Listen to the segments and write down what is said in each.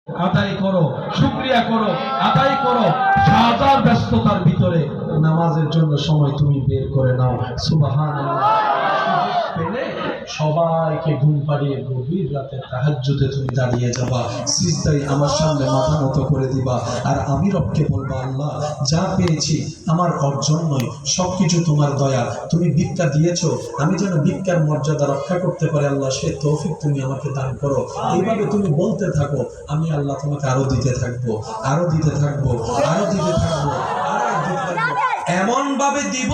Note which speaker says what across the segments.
Speaker 1: আদায় করো, শুকরিয়া করো, আদায় করো। হাজার ব্যস্ততার ভিতরে নামাজের জন্য সময় তুমি বের করে নাও। সুবহানাল্লাহ। পেলে সবাইকে ঘুম পাড়িয়ে গভীর রাতে তাহাজ্জুদে তুমি দাঁড়িয়ে যাবা, সিজদায় আমার সামনে মাথা নত করে দিবা, আর আমি রবকে বলবো, আল্লাহ যা পেয়েছি আমার অর্জন নয়, সবকিছু তোমার দয়া, তুমি ভিক্ষা দিয়েছো, আমি যেন ভিক্ষার মর্যাদা রক্ষা করতে পারি, আল্লাহ সে তৌফিক তুমি আমাকে দান করো। এইভাবে তুমি বলতে থাকো, আমি আল্লাহ তোমাকে আরো দিতে থাকবো, আরো দিতে থাকবো, আরো দিতে থাকবো, আরো দিতে থাকবো। এমন ভাবে দিব,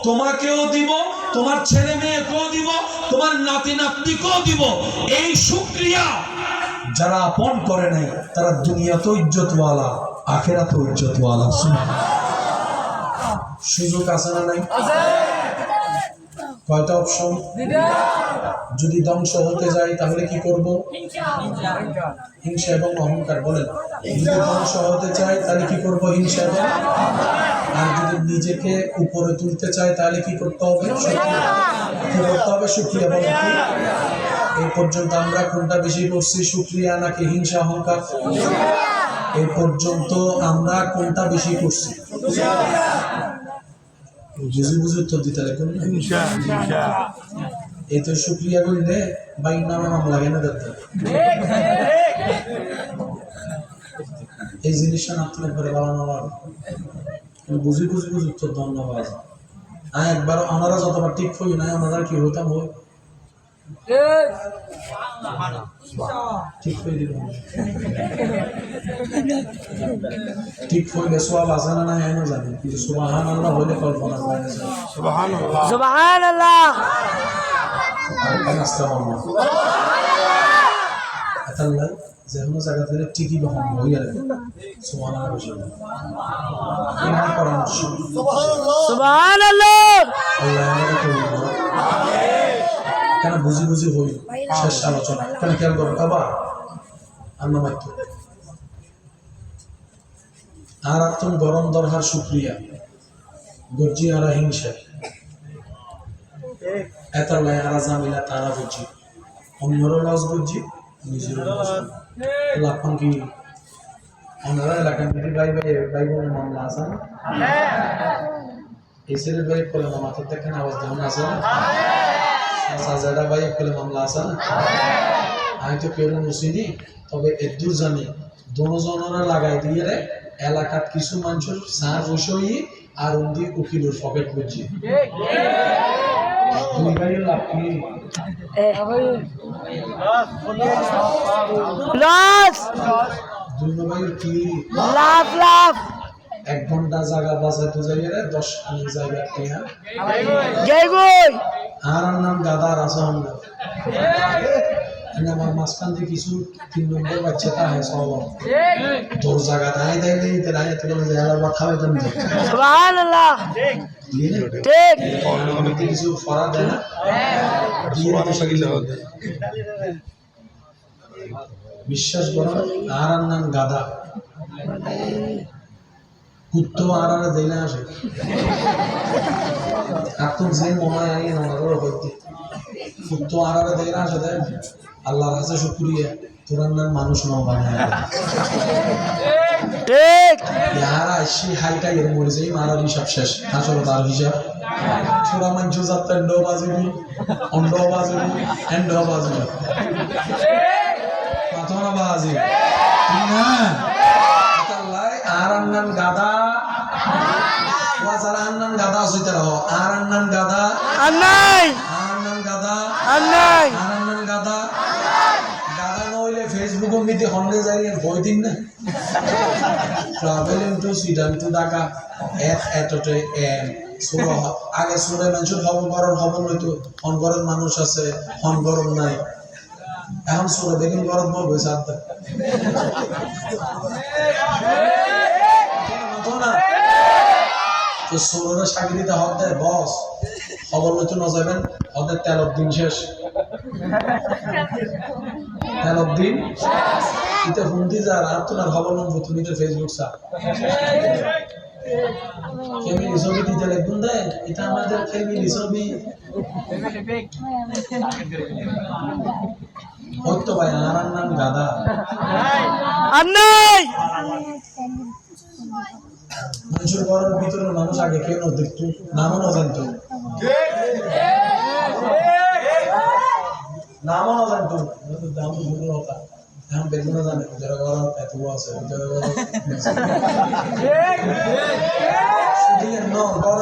Speaker 1: তোমাকেও দিব, তোমার ছেলে মেয়েকেও দিব, তোমার নাতি নাতনিকেও দিব। এই শুকরিয়া যারা আপন করে নাই তারা দুনিয়াতেও ইজ্জতওয়ালা, আখিরাতেও ইজ্জতওয়ালা। সুযোগ আছে না নাই? কয়টা অপশন? যদি ধ্বংস হতে যাই তাহলে কি করব? হিংসা এবং অহংকার। বলেন, যদি ধ্বংস হতে চাই তাহলে কি করব? হিংসা এবং, আর যদি নিজেকে উপরে তুলতে চাই তাহলে কি করতে হবে? কি করতে হবে? শুকরিয়া। বলেন কি? এই পর্যন্ত আমরা কোনটা বেশি করছি, শুকরিয়া নাকি হিংসা অহংকার? এই পর্যন্ত আমরা কোনটা বেশি করছি? বুঝি বুঝি উত্তর দিতে লাগবে। এই তো শুকরিয়া করলে বাইক নামে নাম লাগে না দেখতে। এই জিনিসটা আপনার ঘরে বানানো হবে। বুঝি বুঝি বুঝি উত্তর ধন্যবাদ। আমি একবার ওনারা যতবার ঠিক হই না, ওনারা কি হইতাম হই ঠিক হয়ে দিল। ঠিক হইলে সওয়াব আছে না নাই আমি জানি, কিন্তু সুবহানাল্লাহ হইলে কল্পনা করে না। সুবহানাল্লাহ, সুবহানাল্লাহ। আল্লাহ যেকোনো জায়গা থেকে ঠিকই বহন হইয়া যাবে। সুবহানাল্লাহ, পরামর্শ। সুবহানাল্লাহ। আল্লাহ আমাকে কবুল করুন। কেন বুঝি বুঝি হই শেষ আলোচনা কেন খেয়াল করো আবার আল্লাহ মাত্র আর আত্ম গরম দরহার শুকরিয়া গর্জি আর হিংসা এত লাই আর জামিলা তারা বুঝি অন্যরও লস বুঝি নিজের লাফান কি ওনারা এলাকার মধ্যে ভাই ভাই ভাই বোনের মামলা আছে না? এসের ভাই করে মাথার দেখেন আওয়াজ দেন আছে না? সাজাদা ভাই করে মামলা আছে না? আমি তো কেউ মুসিনি, তবে এদুর জানি দোনোজনরা লাগাই দিয়ে রে এলাকার কিছু মানুষের সার বসই আর উন্দি উকিলের পকেট বুঝছি দুই ভাইয়ের লাভ কি দুই ভাইয়ের কি লাভ লাভ 1 ঘন্টা জায়গা বাজাতে যাইয়ে 10 খানি জায়গা কিনা জয় গই আর নাম গাদার আসাম আমার মাঝখান দিয়ে কিছু 3 নম্বর বাচ্চা তা হয় সব তোর জায়গা নাই দেয় নেই তো নাই তো জায়গা কথা হয় তুমি সুবহানাল্লাহ ঠিক ঠিক কিছু ফরা দেয় না দিয়ে তো সকিলে হবে বিশ্বাস করো আর নাম গাদা কুত্তো আর দেয় না আসে এখন যে মনে হয় ওনারও হইতে কুত্তো আর দেয় না আসে দেয় আল্লাহর কাছে শুকরিয়া তোর নাম মানুষ নাও বানায় ঠিক यार আসি হাইটা এর মরে যাই মারার হিসাব শেষ আসলে তার হিসাব ছোড়া মানুষ যাতে এন্ডো বাজিবি অন্ডো বাজিবি এন্ডো বাজিবি পাথর বাজি না আল্লাহ আর নাম গাদা ওয়াজার নাম গাদা হইতে রহ আর নাম গাদা আনাই আর নাম গাদা আনাই আর নাম গাদা গাদা নইলে ফেসবুক মিতে হন্ডে যাই বই দিন না travelling to Sweden to Dhaka এতটে সুরা আগে সুরে মানুষের খবর হইতো হনগরের মানুষ আছে হনগরম নাই এখন সুরে দেখেন গরম বলবে সাথে তো সুরের সাগরিতে হক দেয় বস খবর হইতো না যাবেন ওদের 13 দিন শেষ 13 দিন এটা হুন্দি যা আর তোমার খবর নম্বর তুমি তো ফেসবুক সা ফ্যামিলি ছবি দিতে লাগবেন দেয় এটা আমাদের ফ্যামিলি ছবি ওই তো ভাই আর নাম গাদা
Speaker 2: আর নাই
Speaker 1: মানুষের ঘরের ভিতরে মানুষ আগে কেন দেখতো নামও না জানতো নামও না জানতো দাম ভুল হতা এখন বেগুনা জানে যারা ঘর এত আছে যারা ঘর